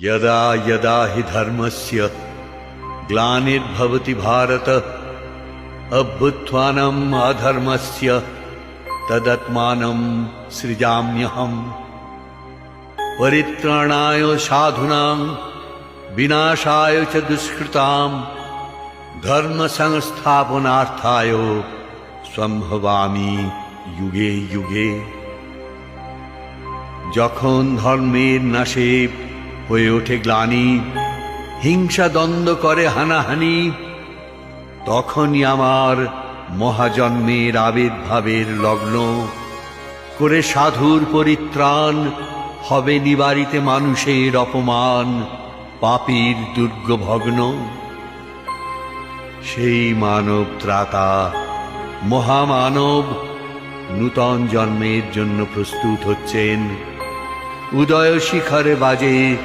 यदा यदा हि धर्मस्य ग्लानिर्भवति भारत अभ्युत्थानम् अधर्मस्य तदात्मानं सृजाम्यहम्। परित्राणाय साधूनां विनाशाय च दुष्कृतां धर्म संस्थापनार्थाय सम्भवामि युगे युगे। যখন ধর্মের নাশে হয়ে ওঠে গ্লানি, হিংসা দ্বন্দ্ব করে হানাহানি, তখনই আমার মহাজন্মের আবির্ভাবের লগ্ন করে সাধুর পরিত্রাণ হবে নিবারিতে মানুষের অপমান, পাপীর দুর্গ ভগ্ন। সেই মানব ত্রাতা মহামানব নূতন জন্মের জন্য প্রস্তুত হচ্ছেন। উদয় শিখরে বাজে